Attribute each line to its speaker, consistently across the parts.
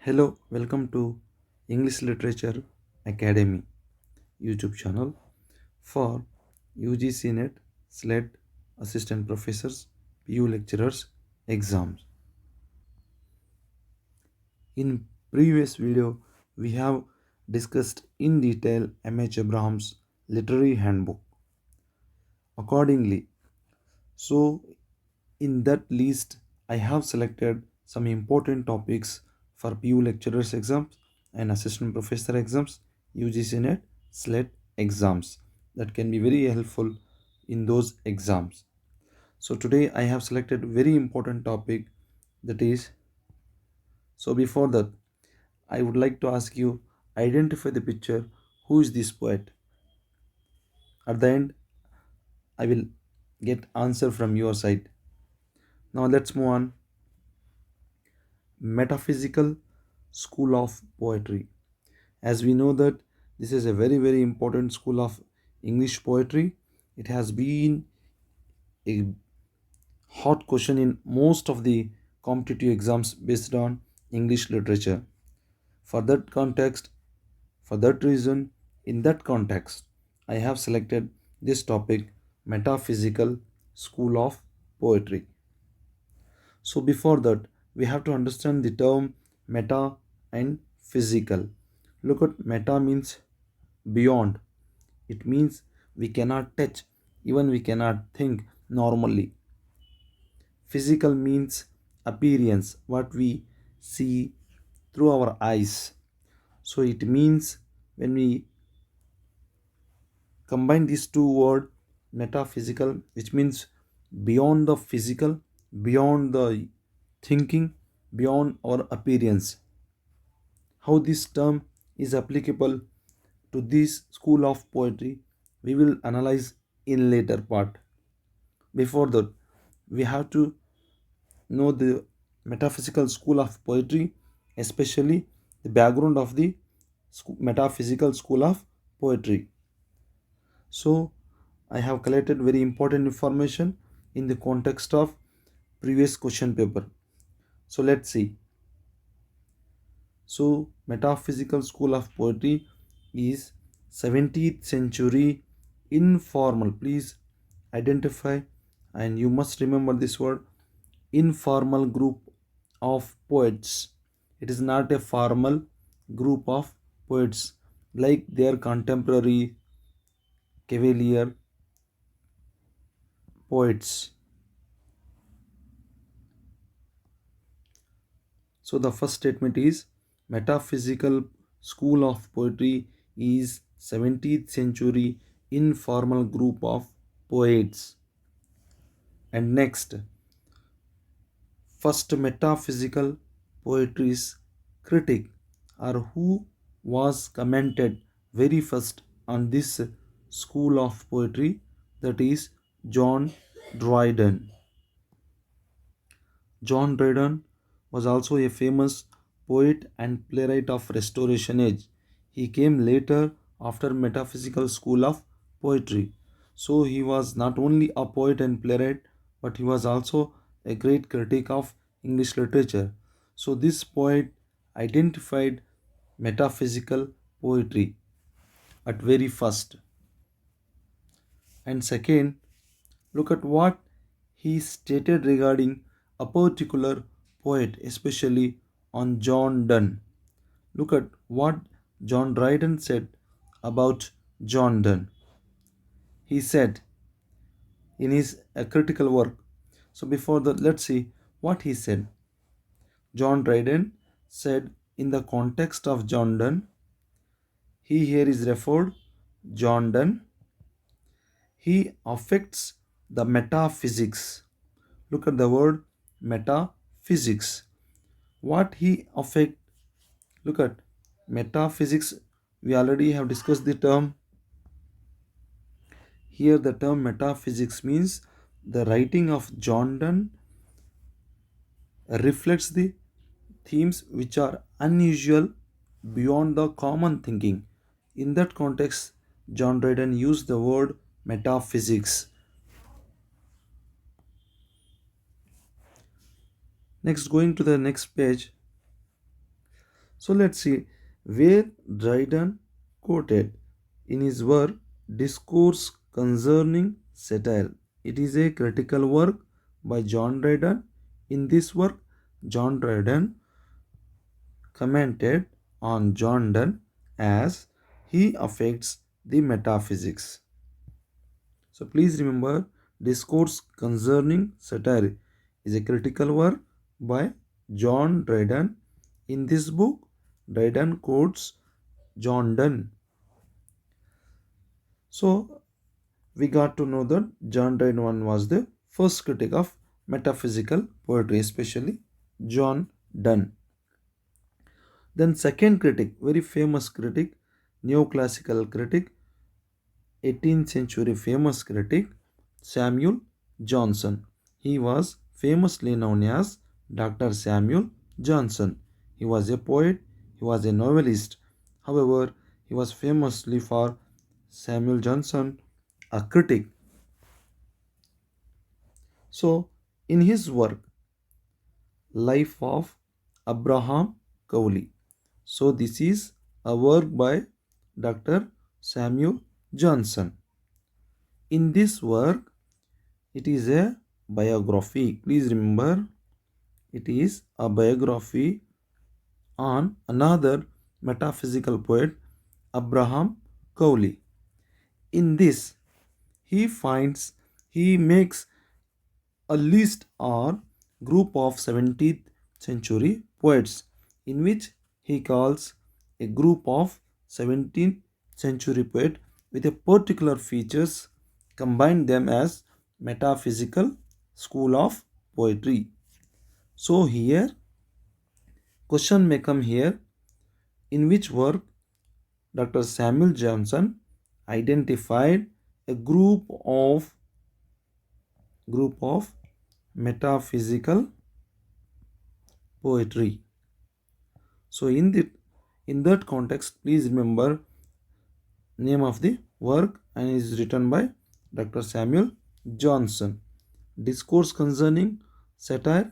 Speaker 1: Hello, welcome to English Literature Academy YouTube channel for UGC-NET, SLET, Assistant Professors, PU Lecturers exams. In previous video, we have discussed in detail M.H. Abraham's Literary Handbook. Accordingly, so in that list, I have selected some important topics for PU lecturers exams and assistant professor exams, UGC-NET, SLET exams that can be very helpful in those exams. So today I have selected very important topic, that is, so before that I would like to ask you, identify the picture. Who is this poet? At the end I will get answer from your side. Now let's move on. Metaphysical school of poetry. As we know that this is a very important school of English poetry. It has been a hot question in most of the competitive exams based on English literature. For that context, for that reason, in that context, I have selected this topic, metaphysical school of poetry. So before that, we have to understand the term meta and physical. Look at meta means beyond. It means we cannot touch, even we cannot think normally. Physical means appearance, what we see through our eyes. So it means when we combine these two words, metaphysical, which means beyond the physical, beyond the thinking, beyond our appearance. How this term is applicable to this school of poetry, we will analyze in later part. Before that, we have to know the metaphysical school of poetry, especially the background of the metaphysical school of poetry. So I have collected very important information in the context of previous question paper. So let's see. So metaphysical school of poetry is 17th century informal. Please identify and you must remember this word, informal group of poets. It is not a formal group of poets like their contemporary cavalier poets. So the first statement is metaphysical school of poetry is 17th century informal group of poets. And next, first metaphysical poetry's critic, or who was commented very first on this school of poetry, that is John Dryden. John Dryden was also a famous poet and playwright of Restoration Age. He came later after metaphysical school of poetry. So he was not only a poet and playwright, but he was also a great critic of English literature. So this poet identified metaphysical poetry at very first. And second, look at what he stated regarding a particular poet, especially on John Donne. Look at what John Dryden said about John Donne. He said in his critical work. So before that, let's see what he said. John Dryden said in the context of John Donne, he here is referred John Donne. He affects the metaphysics. Look at the word metaphysics. What he affect? Look at metaphysics. We already have discussed the term. Here the term metaphysics means the writing of John Donne reflects the themes which are unusual, beyond the common thinking. In that context, John Dryden used the word metaphysics. Next, going to the next page. So let's see where Dryden quoted in his work Discourse Concerning Satire. It is a critical work by John Dryden. In this work, John Dryden commented on John Donne as he affects the metaphysics. So please remember, Discourse Concerning Satire is a critical work by John Dryden. In this book, Dryden quotes John Donne. So we got to know that John Dryden was the first critic of metaphysical poetry, especially John Donne. Then second critic, very famous critic, neoclassical critic, 18th century famous critic, Samuel Johnson. He was famously known as Dr. Samuel Johnson. He was a poet, he was a novelist. However, he was famously for Samuel Johnson, a critic. So, in his work, Life of Abraham Cowley. So, this is a work by Dr. Samuel Johnson. In this work, it is a biography. Please remember, it is a biography on another metaphysical poet, Abraham Cowley. In this, he makes a list or group of 17th century poets, in which he calls a group of 17th century poet with a particular features, combine them as metaphysical school of poetry. So here question may come here, in which work Dr. Samuel Johnson identified a group of metaphysical poetry. So in that context, please remember name of the work and is written by Dr. Samuel Johnson. Discourse Concerning Satire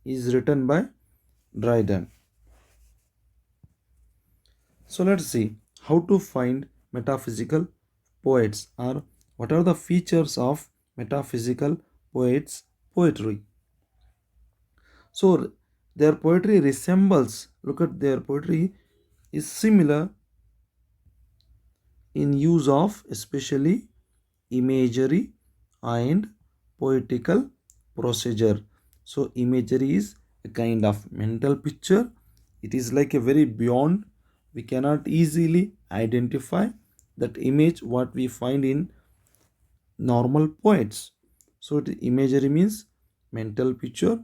Speaker 1: is written by Dryden. So let's see how to find metaphysical poets, or what are the features of metaphysical poets poetry. So their poetry resembles, look at their poetry is similar in use of especially imagery and poetical procedure. So imagery is a kind of mental picture. It is like a very beyond, we cannot easily identify that image what we find in normal poets. So the imagery means mental picture.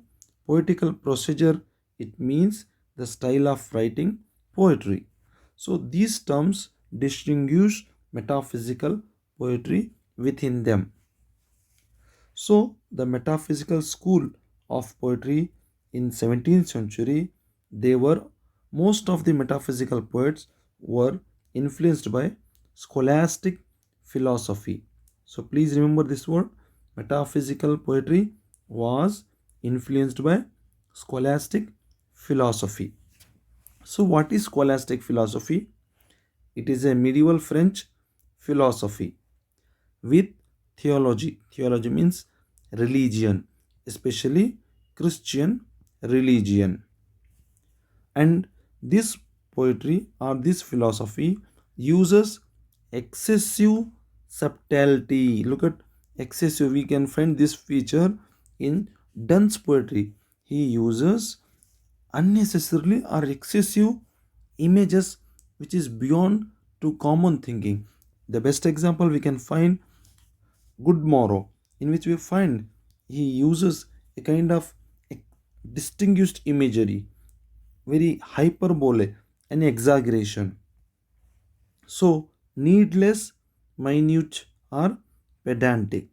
Speaker 1: Poetical procedure, it means the style of writing poetry. So these terms distinguish metaphysical poetry within them. So the metaphysical school of poetry in 17th century, they were, most of the metaphysical poets were influenced by scholastic philosophy. So please remember this word, metaphysical poetry was influenced by scholastic philosophy. So what is scholastic philosophy? It is a medieval French philosophy with theology. Theology means religion, especially Christian religion. And this poetry or this philosophy uses excessive subtlety. Look at excessive, we can find this feature in Donne's poetry. He uses unnecessarily or excessive images which is beyond to common thinking. The best example we can find Good Morrow, in which we find he uses a kind of distinguished imagery, very hyperbole and exaggeration. So, needless, minute, or pedantic.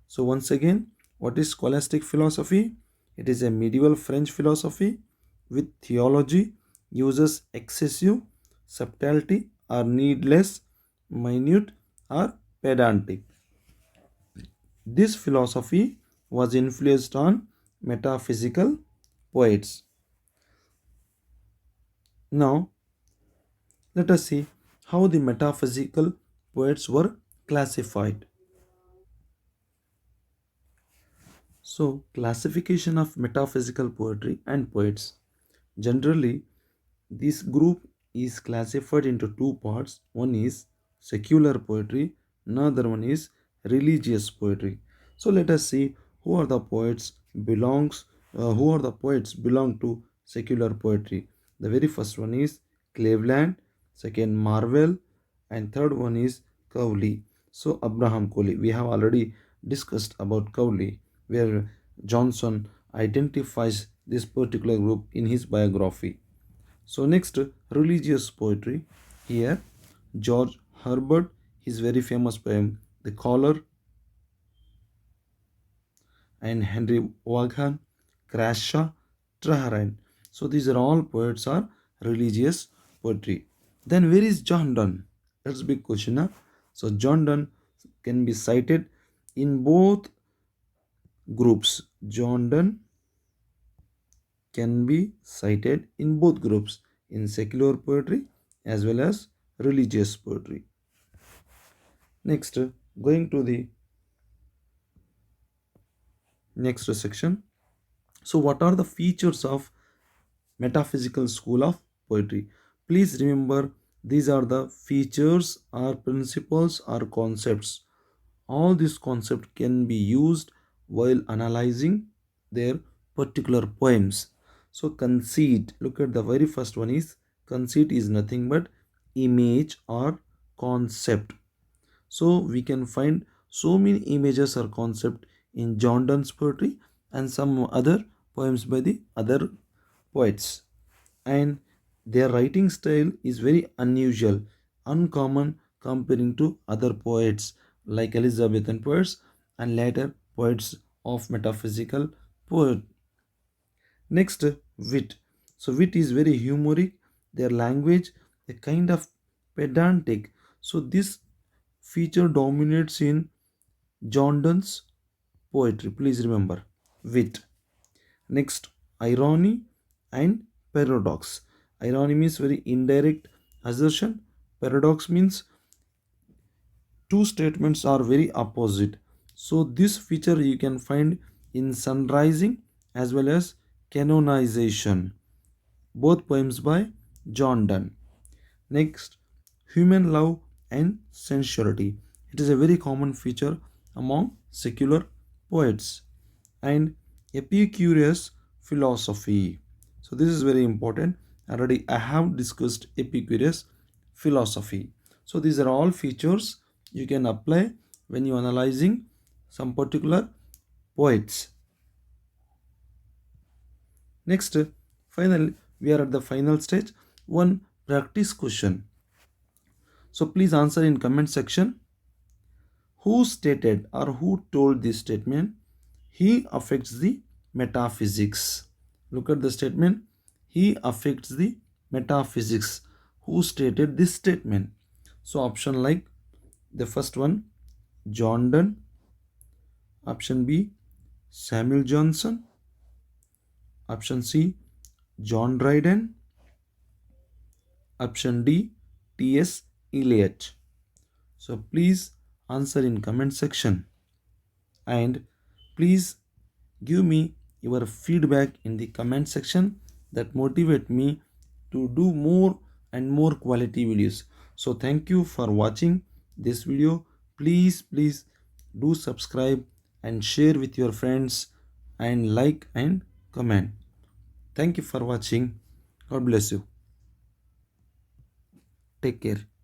Speaker 1: So, once again, what is scholastic philosophy? It is a medieval French philosophy with theology, uses excessive, subtlety, or needless, minute, or pedantic. This philosophy was influenced on metaphysical poets. Now, let us see how the metaphysical poets were classified. So, classification of metaphysical poetry and poets. Generally, this group is classified into two parts. One is secular poetry, another one is religious poetry. So let us see belongs who are the poets belong to secular poetry. The very first one is Cleveland, second Marvell, and third one is Cowley. So Abraham Cowley, we have already discussed about Cowley, where Johnson identifies this particular group in his biography. So next, religious poetry. Here, George Herbert, his very famous poem, The Caller, and Henry Vaughan, Crashaw, Traherne. So these are all poets are religious poetry. Then where is John Donne? That's a big question. Huh? So John Donne can be cited in both groups. John Donne can be cited in both groups, in secular poetry as well as religious poetry. Next, going to the next section. So, what are the features of metaphysical school of poetry? Please remember, these are the features or principles or concepts. All these concepts can be used while analyzing their particular poems. So, conceit, look at the very first one is conceit is nothing but image or concept. So we can find so many images or concept in John Donne's poetry and some other poems by the other poets. And their writing style is very unusual, uncommon comparing to other poets like Elizabethan poets and later poets of metaphysical poet. Next, wit. So wit is very humoric. Their language, a kind of pedantic. So this feature dominates in John Donne's poetry. Please remember, wit. Next, irony and paradox. Irony means very indirect assertion. Paradox means two statements are very opposite. So this feature you can find in Sunrising as well as Canonization, both poems by John Donne. Next, human love and sensuality. It is a very common feature among secular poets. And Epicurus philosophy. So this is very important. Already I have discussed Epicurus philosophy. So these are all features you can apply when you analyzing some particular poets. Next, finally, we are at the final stage. One practice question. So please answer in comment section. Who stated or who told this statement? He affects the metaphysics. Look at the statement. He affects the metaphysics. Who stated this statement? So option like the first one, John Donne. Option B, Samuel Johnson. Option C, John Dryden. Option D, T.S. Eliot. So please answer in comment section and please give me your feedback in the comment section that motivate me to do more and more quality videos. So thank you for watching this video. Please do subscribe and share with your friends and like and comment. Thank you for watching. God bless you. Take care.